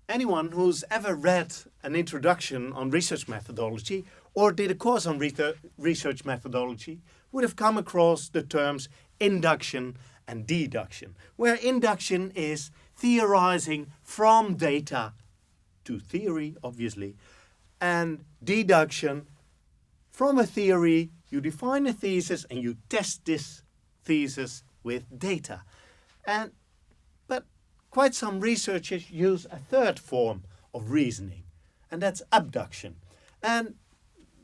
anyone who's ever read an introduction on research methodology or did a course on research methodology would have come across the terms induction and deduction, where induction is theorizing from data to theory, obviously, and deduction from a theory, you define a thesis and you test this thesis with data. But quite some researchers use a third form of reasoning, and that's abduction. And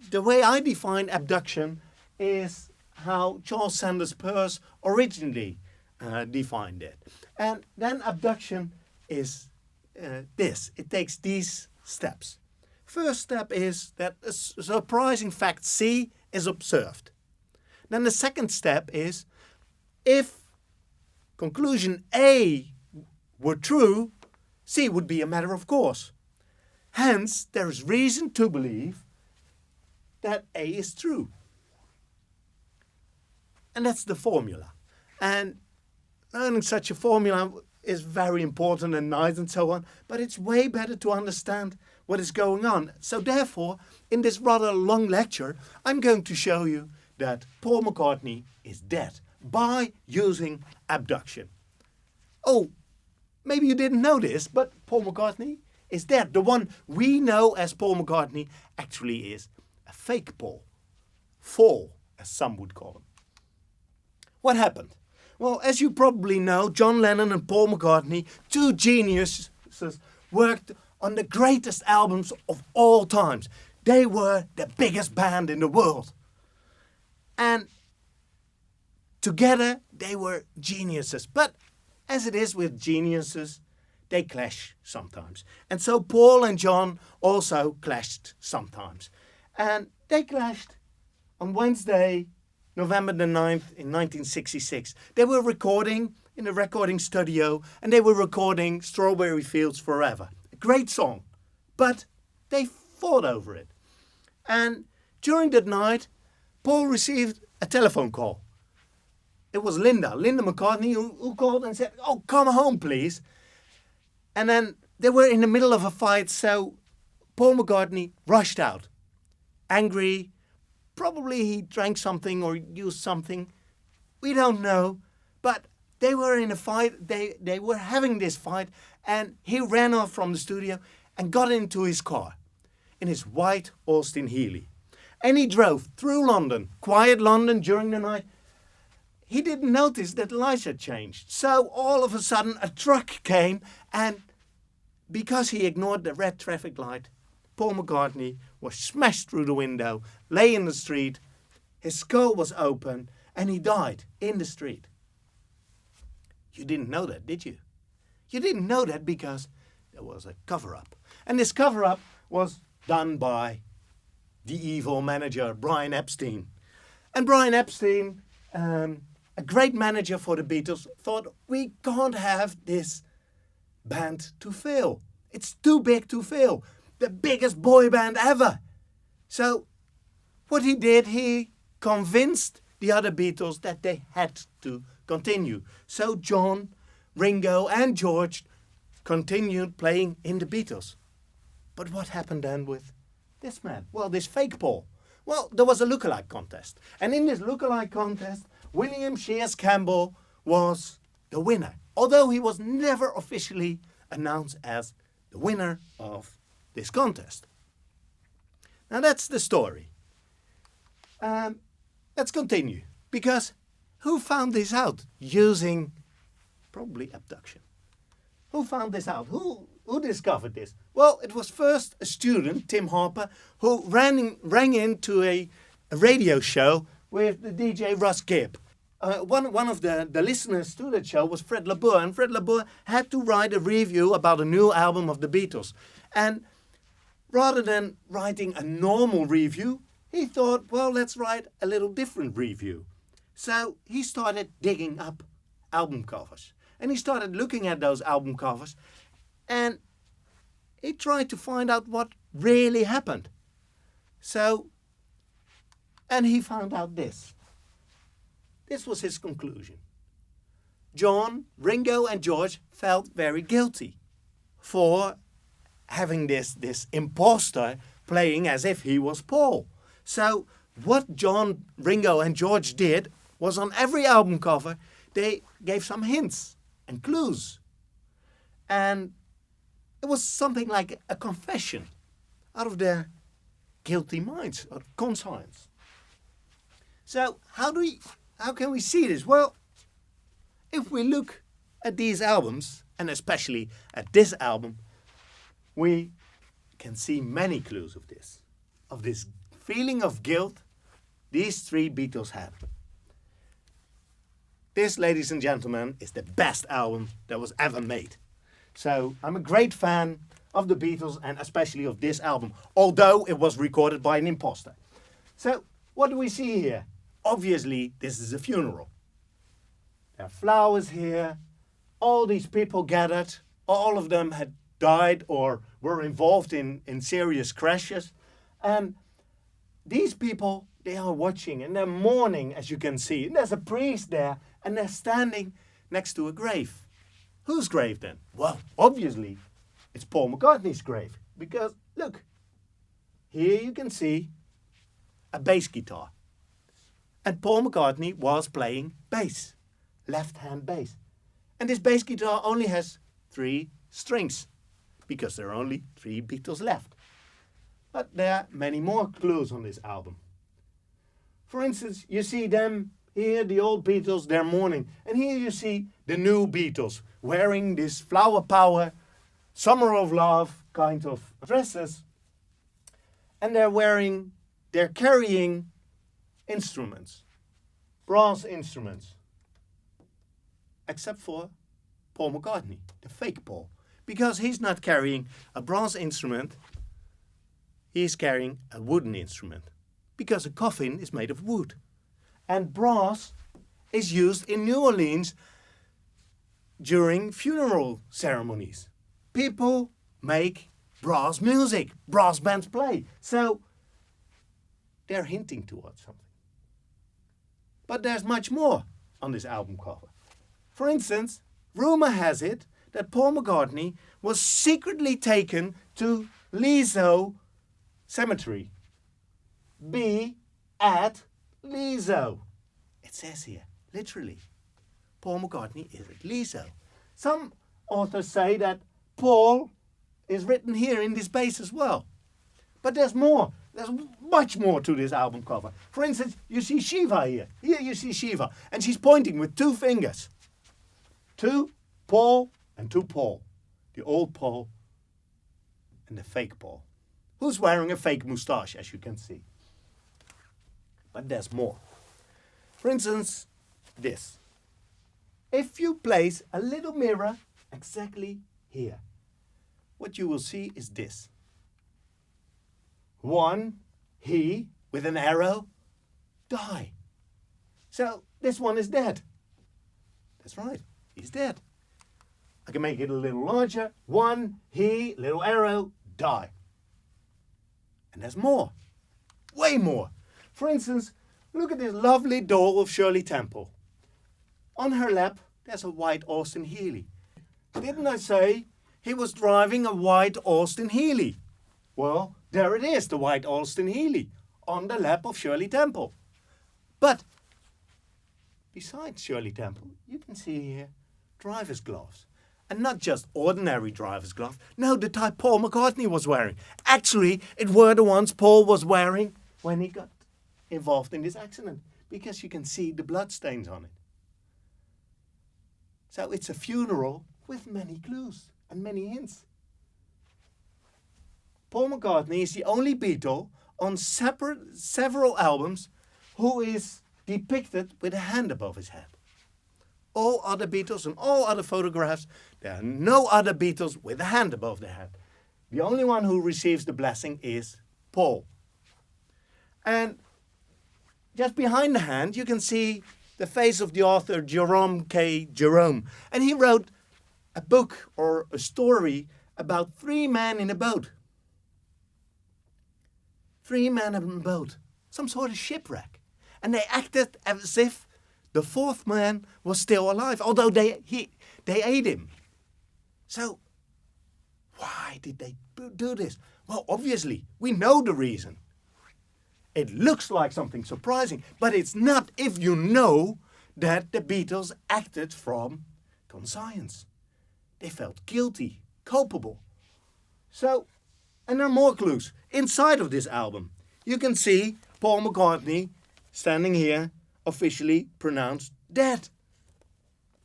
the way I define abduction is how Charles Sanders Peirce originally defined it. And then abduction is this. It takes these steps. First step is that a surprising fact C is observed. Then the second step is if conclusion A were true, C would be a matter of course. Hence, there is reason to believe that A is true. And that's the formula. And learning such a formula is very important and nice and so on, but it's way better to understand what is going on. So therefore, in this rather long lecture, I'm going to show you that Paul McCartney is dead by using abduction. Oh, maybe you didn't know this, but Paul McCartney is dead. The one we know as Paul McCartney actually is a fake Paul. Fall, as some would call him. What happened? Well, as you probably know, John Lennon and Paul McCartney, two geniuses, worked on the greatest albums of all times. They were the biggest band in the world. And together, they were geniuses. But as it is with geniuses, they clash sometimes. And so Paul and John also clashed sometimes. And they clashed on Wednesday, November the 9th in 1966. They were recording in a recording studio and they were recording Strawberry Fields Forever. A great song, but they fought over it. And during that night, Paul received a telephone call. It was Linda McCartney, who called and said, "Oh, come home, please." And then they were in the middle of a fight, so Paul McCartney rushed out, angry. Probably he drank something or used something. We don't know. But they were in a fight. They were having this fight. And he ran off from the studio and got into his car. In his white Austin Healey. And he drove through London. Quiet London during the night. He didn't notice that the lights had changed. So all of a sudden a truck came. And because he ignored the red traffic light, Paul McCartney was smashed through the window, lay in the street, his skull was open, and he died in the street. You didn't know that, did you? You didn't know that because there was a cover-up. And this cover-up was done by the evil manager, Brian Epstein. And Brian Epstein, a great manager for the Beatles, thought, we can't have this band to fail. It's too big to fail. The biggest boy band ever. So what he did, he convinced the other Beatles that they had to continue. So John, Ringo and George continued playing in the Beatles. But what happened then with this man? Well, this fake Paul. Well, there was a lookalike contest. And in this lookalike contest, William Shears Campbell was the winner. Although he was never officially announced as the winner of this contest. Now that's the story. Let's continue. Because who found this out using probably abduction? Who found this out? Who discovered this? Well, it was first a student, Tim Harper, who rang into a radio show with the DJ Russ Gibb. One of the listeners to that show was Fred LaBour, and Fred LaBour had to write a review about a new album of the Beatles. And rather than writing a normal review, he thought, well, let's write a little different review. So he started digging up album covers. And he started looking at those album covers. And he tried to find out what really happened. And he found out this. This was his conclusion. John, Ringo and George felt very guilty for having this imposter playing as if he was Paul. So what John, Ringo and George did was on every album cover, they gave some hints and clues. And it was something like a confession out of their guilty minds, or conscience. So how can we see this? Well, if we look at these albums, and especially at this album, we can see many clues of this feeling of guilt these three Beatles had. This, ladies and gentlemen, is the best album that was ever made. So I'm a great fan of the Beatles and especially of this album, although it was recorded by an imposter. So what do we see here? Obviously, this is a funeral. There are flowers here. All these people gathered. All of them had died or were involved in serious crashes. And these people, they are watching and they're mourning, as you can see. And there's a priest there and they're standing next to a grave. Whose grave then? Well, obviously, it's Paul McCartney's grave. Because, look, here you can see a bass guitar. And Paul McCartney was playing bass, left-hand bass. And this bass guitar only has 3 strings, because there are only 3 Beatles left. But there are many more clues on this album. For instance, you see them here, the old Beatles, they're mourning. And here you see the new Beatles wearing this flower power, summer of love kind of dresses. And they're carrying instruments, brass instruments. Except for Paul McCartney, the fake Paul. Because he's not carrying a brass instrument, he's carrying a wooden instrument. Because a coffin is made of wood. And brass is used in New Orleans during funeral ceremonies. People make brass music, brass bands play. So they're hinting towards something. But there's much more on this album cover. For instance, rumor has it that Paul McCartney was secretly taken to Liso Cemetery. Be at Liso. It says here, literally, Paul McCartney is at Liso. Some authors say that Paul is written here in this bass as well. But there's more. There's much more to this album cover. For instance, you see Shiva here. Here you see Shiva. And she's pointing with 2 fingers. To Paul and to Paul. The old Paul and the fake Paul. Who's wearing a fake moustache, as you can see. But there's more. For instance, this. If you place a little mirror exactly here, what you will see is this. 1, he, with an arrow, die. So this one is dead. That's right, he's dead. I can make it a little larger. 1, he, little arrow, die. And there's more. Way more. For instance, look at this lovely doll of Shirley Temple. On her lap, there's a white Austin Healey. Didn't I say he was driving a white Austin Healey? Well, there it is, the white Austin Healey, on the lap of Shirley Temple. But besides Shirley Temple, you can see here driver's gloves. And not just ordinary driver's gloves. No, the type Paul McCartney was wearing. Actually, it were the ones Paul was wearing when he got involved in this accident. Because you can see the bloodstains on it. So it's a funeral with many clues and many hints. Paul McCartney is the only Beatle on several albums who is depicted with a hand above his head. All other Beatles and all other photographs, there are no other Beatles with a hand above their head. The only one who receives the blessing is Paul. And just behind the hand, you can see the face of the author Jerome K. Jerome. And he wrote a book or a story about 3 men in a boat. 3 men in a boat, some sort of shipwreck. And they acted as if the 4th man was still alive, although they ate him. So, Why did they do this? Well, obviously, we know the reason. It looks like something surprising, but it's not if you know that the Beatles acted from conscience. They felt guilty, culpable. So, and there are more clues. Inside of this album, you can see Paul McCartney standing here, officially pronounced dead.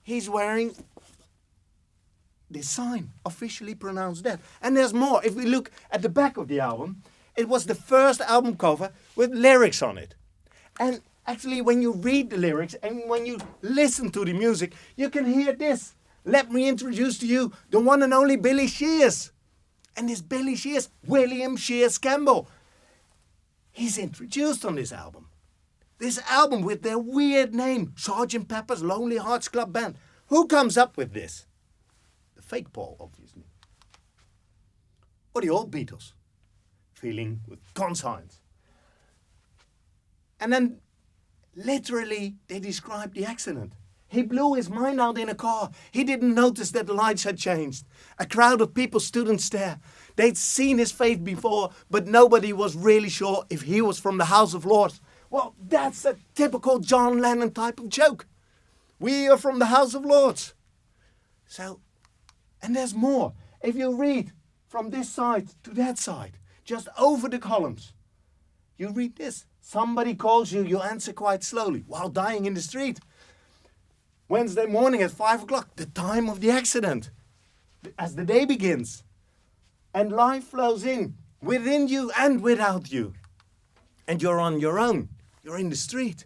He's wearing this sign, officially pronounced dead. And there's more. If we look at the back of the album, it was the first album cover with lyrics on it. And actually, when you read the lyrics and when you listen to the music, you can hear this. Let me introduce to you the one and only Billy Shears. And this Billy Shears, William Shears Campbell. He's introduced on this album. This album with their weird name, Sgt. Pepper's Lonely Hearts Club Band. Who comes up with this? The fake Paul, obviously. Or the old Beatles, feeling with conscience. And then, literally, they describe the accident. He blew his mind out in a car. He didn't notice that the lights had changed. A crowd of people stood and stared. They'd seen his face before, but nobody was really sure if he was from the House of Lords. Well, that's a typical John Lennon type of joke. We are from the House of Lords. So, and there's more. If you read from this side to that side, just over the columns, you read this. Somebody calls you, you answer quite slowly while dying in the street. Wednesday morning at 5 o'clock, the time of the accident, as the day begins. And life flows in, within you and without you. And you're on your own. You're in the street.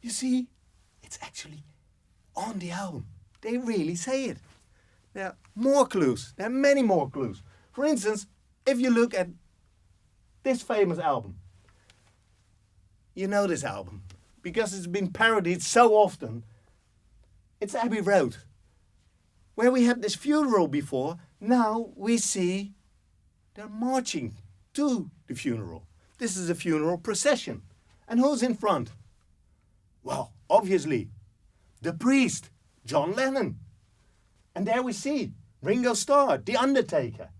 You see, it's actually on the album. They really say it. There are more clues. There are many more clues. For instance, if you look at this famous album, you know this album because it's been parodied so often. It's Abbey Road. Where we had this funeral before, now we see they're marching to the funeral. This is a funeral procession. And who's in front? Well, obviously, the priest, John Lennon. And there we see Ringo Starr, the Undertaker.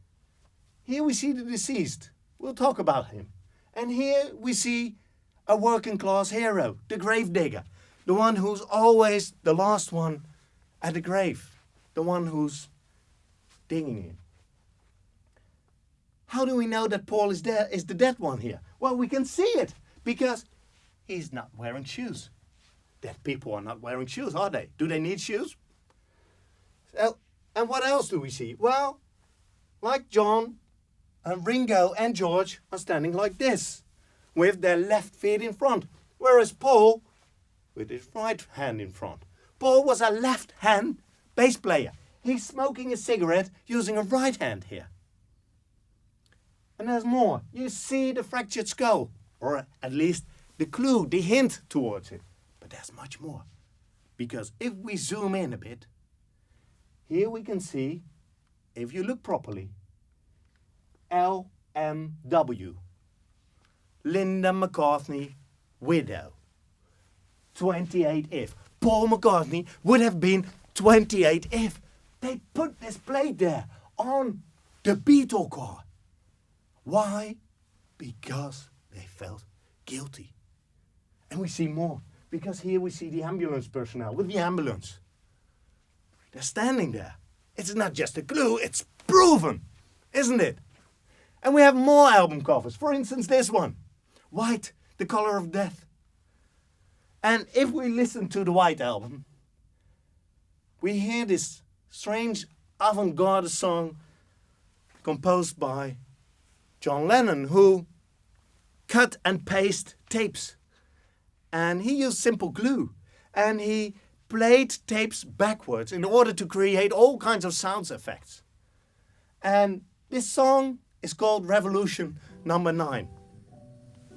Here we see the deceased. We'll talk about him. And here we see a working class hero, the gravedigger. The one who's always the last one at the grave. The one who's digging in. How do we know that Paul is the dead one here? Well, we can see it because he's not wearing shoes. Dead people are not wearing shoes, are they? Do they need shoes? So, and what else do we see? Well, like John and Ringo and George are standing like this, with their left feet in front, whereas Paul with his right hand in front. Paul was a left-hand bass player. He's smoking a cigarette using a right hand here. And there's more. You see the fractured skull, or at least the clue, the hint towards it. But there's much more. Because if we zoom in a bit, here we can see, if you look properly, LMW. Linda McCartney, widow. 28 if. Paul McCartney would have been 28 if they put this plate there on the Beatle car. Why? Because they felt guilty. And we see more. Because here we see the ambulance personnel with the ambulance. They're standing there. It's not just a clue, it's proven, isn't it? And we have more album covers. For instance, this one. White, the color of death. And if we listen to the White Album, we hear this strange avant-garde song composed by John Lennon, who cut and paste tapes. And he used simple glue. And he played tapes backwards in order to create all kinds of sound effects. And this song is called Revolution Number 9.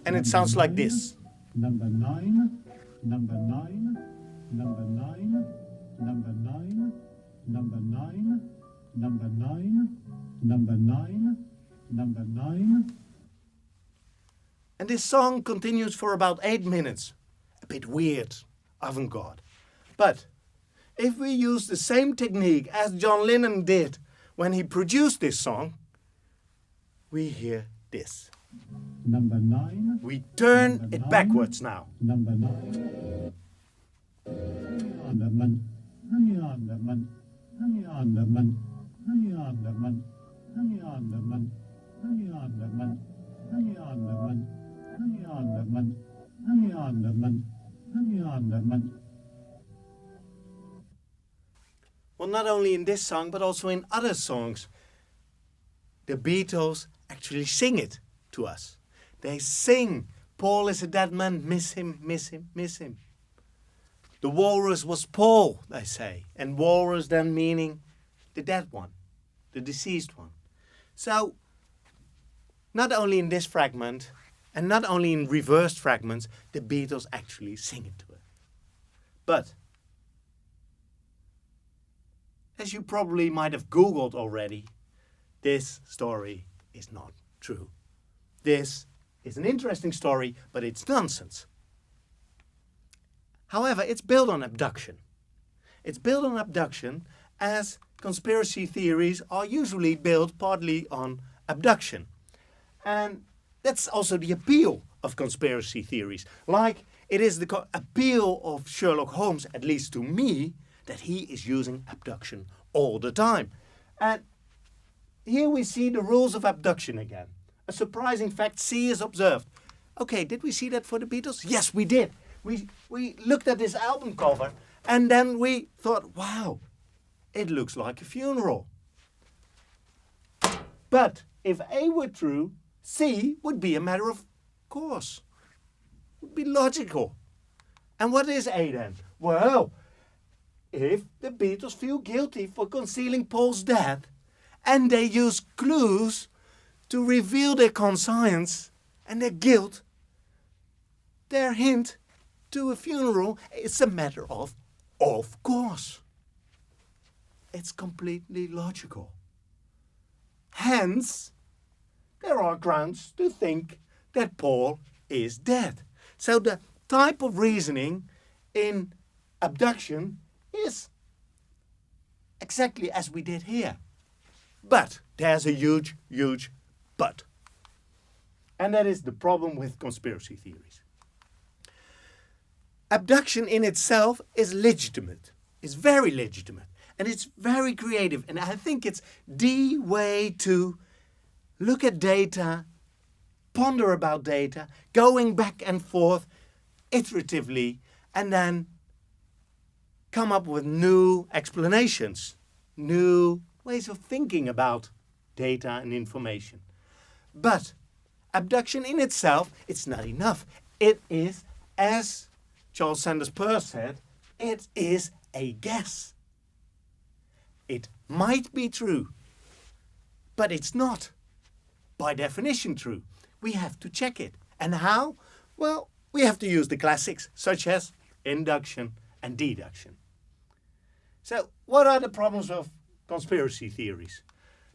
And it sounds like this. Number 9, number 9, number 9, number 9, number 9, number 9, number 9, number 9. And this song continues for about 8 minutes. A bit weird, avant-garde. But if we use the same technique as John Lennon did when he produced this song, we hear this. Number 9. We turn Number it 9. backwards now. Number 9. Underman. Underman. Underman. Underman. Underman. Underman. Underman. Underman. Underman. Underman. Well, not only in this song, but also in other songs, the Beatles actually sing it to us. They sing, Paul is a dead man, miss him, miss him, miss him. The walrus was Paul, they say, and walrus then meaning the dead one, the deceased one. So, not only in this fragment, and not only in reversed fragments, the Beatles actually sing it to us. But, as you probably might have Googled already, this story is not true. This is an interesting story, but it's nonsense. However, it's built on abduction. It's built on abduction as conspiracy theories are usually built partly on abduction. And that's also the appeal of conspiracy theories. Like it is the appeal of Sherlock Holmes, at least to me, that he is using abduction all the time. And here we see the rules of abduction again. A surprising fact C is observed. Okay, did we see that for the Beatles? Yes, we did. We looked at this album cover and then we thought, wow, it looks like a funeral. But if A were true, C would be a matter of course. Would be logical. And what is A then? Well, if the Beatles feel guilty for concealing Paul's death and they use clues to reveal their conscience and their guilt, their hint to a funeral is a matter of course. It's completely logical. Hence, there are grounds to think that Paul is dead. So the type of reasoning in abduction is exactly as we did here. But there's a huge, huge but. And that is the problem with conspiracy theories. Abduction in itself is legitimate. It's very legitimate. And it's very creative. And I think it's the way to look at data, ponder about data, going back and forth iteratively, and then come up with new explanations, new ways of thinking about data and information. But abduction in itself, it's not enough. It is, as Charles Sanders Peirce said, it is a guess. It might be true, but it's not, by definition, true. We have to check it. And how? Well, we have to use the classics, such as induction and deduction. So, what are the problems of conspiracy theories?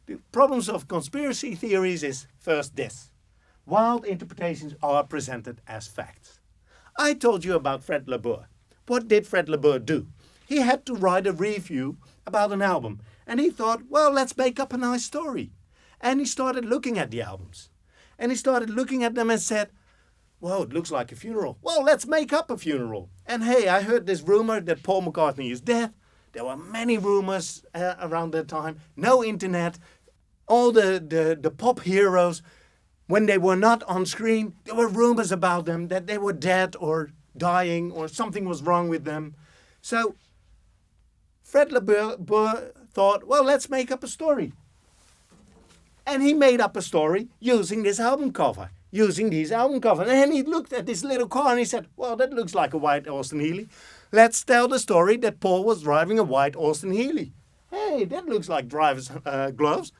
The problems of conspiracy theories is first this. Wild interpretations are presented as facts. I told you about Fred LeBour. What did Fred LeBour do? He had to write a review about an album. And he thought, well, let's make up a nice story. And he started looking at the albums. And he started looking at them and said, whoa, it looks like a funeral. Well, let's make up a funeral. And hey, I heard this rumor that Paul McCartney is dead. There were many rumors around that time. No internet. All the pop heroes, when they were not on screen, there were rumors about them that they were dead or dying or something was wrong with them. So Fred LeBour thought, well, let's make up a story. And he made up a story using this album cover, using these album covers. And he looked at this little car and he said, well, that looks like a white Austin Healey. Let's tell the story that Paul was driving a white Austin Healey. Hey, that looks like driver's gloves.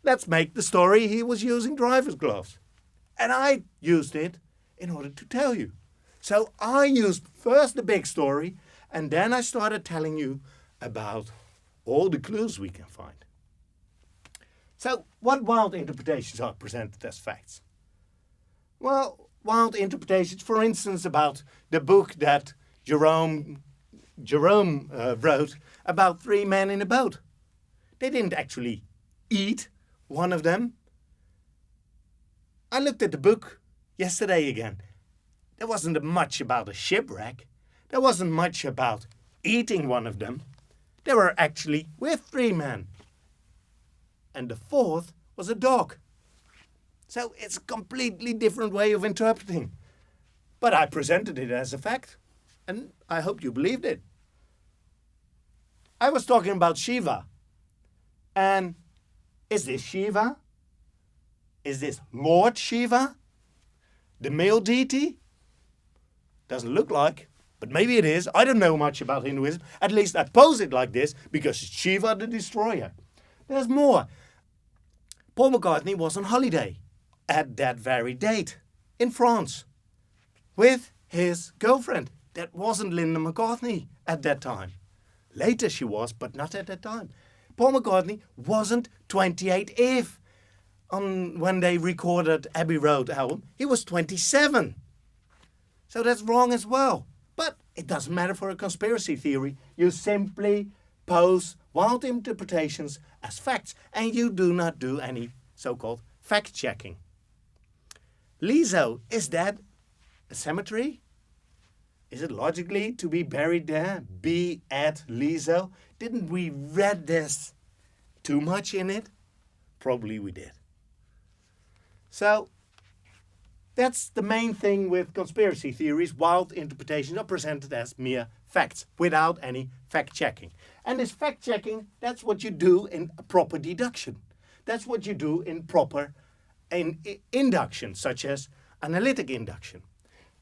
Let's make the story he was using driver's gloves. And I used it in order to tell you. So I used first the big story, and then I started telling you about all the clues we can find. So what wild interpretations are presented as facts? Well, wild interpretations, for instance, about the book that Jerome wrote about three men in a boat. They didn't actually eat one of them. I looked at the book yesterday again. There wasn't much about a shipwreck. There wasn't much about eating one of them. They were actually with 3 men. And the 4th was a dog. So it's a completely different way of interpreting. But I presented it as a fact. And I hope you believed it. I was talking about Shiva. And is this Shiva? Is this Lord Shiva? The male deity? Doesn't look like, but maybe it is. I don't know much about Hinduism. At least I pose it like this because it's Shiva the destroyer. There's more. Paul McCartney was on holiday at that very date in France with his girlfriend. That wasn't Linda McCartney at that time. Later she was, but not at that time. Paul McCartney wasn't 28 if when they recorded Abbey Road album. He was 27. So that's wrong as well. But it doesn't matter for a conspiracy theory. You simply pose wild interpretations as facts, and you do not do any so-called fact-checking. Lezo, is that a cemetery? Is it logically to be buried there? Be at Lezo? Didn't we read this too much in it? Probably we did. So that's the main thing with conspiracy theories. Wild interpretations are presented as mere facts without any fact-checking. And this fact-checking, that's what you do in a proper deduction. That's what you do in proper induction, such as analytic induction.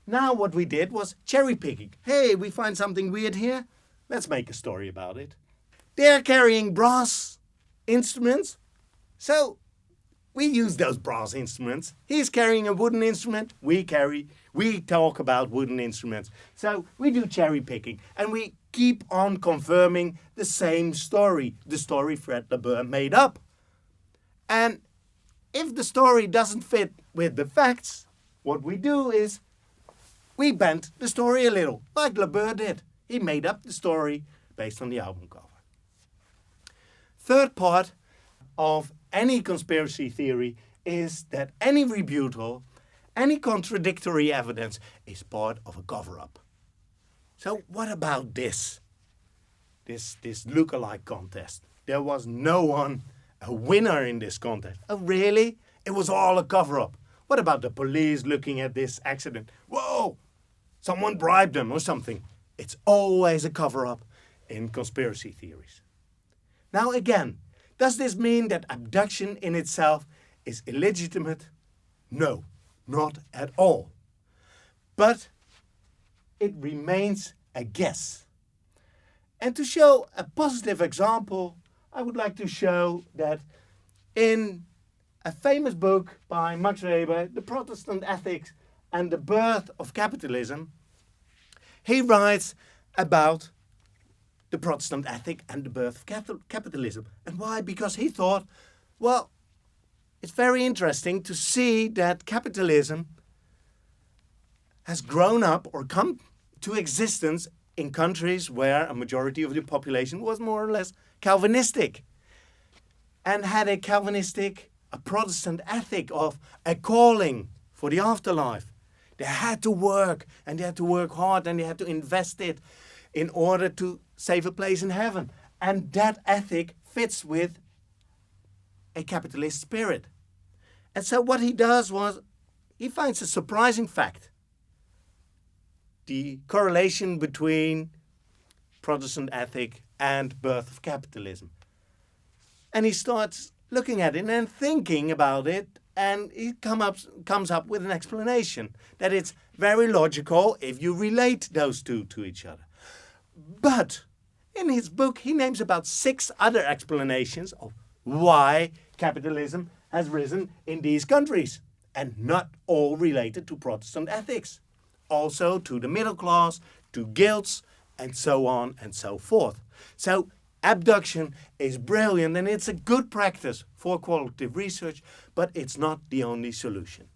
Now what we did was cherry-picking. Hey, we find something weird here. Let's make a story about it. They're carrying brass instruments. So we use those brass instruments. He's carrying a wooden instrument. We talk about wooden instruments. So we do cherry picking and we keep on confirming the same story, the story Fred LeBeur made up. And if the story doesn't fit with the facts, what we do is we bend the story a little, like LeBeur did. He made up the story based on the album cover. Third part of any conspiracy theory is that any rebuttal, any contradictory evidence is part of a cover-up. So what about this look-alike contest? There was no one a winner in this contest. Oh, really? It was all a cover-up. What about the police looking at this accident? Whoa! Someone bribed them or something. It's always a cover-up in conspiracy theories. Now again, does this mean that abduction in itself is illegitimate? No, not at all. But it remains a guess. And to show a positive example, I would like to show that in a famous book by Max Weber, The Protestant Ethics and the Birth of Capitalism, he writes about the Protestant ethic and the birth of capitalism. And why? Because he thought, well, it's very interesting to see that capitalism has grown up or come to existence in countries where a majority of the population was more or less Calvinistic and had a Protestant ethic of a calling for the afterlife. They had to work, and they had to work hard, and they had to invest it in order to save a place in heaven. And that ethic fits with a capitalist spirit. And so what he does was, he finds a surprising fact. The correlation between Protestant ethic and birth of capitalism. And he starts looking at it and thinking about it, and he comes up with an explanation that it's very logical if you relate those two to each other. But in his book, he names about 6 other explanations of why capitalism has risen in these countries, and not all related to Protestant ethics. Also to the middle class, to guilds, and so on and so forth. So abduction is brilliant, and it's a good practice for qualitative research, but it's not the only solution.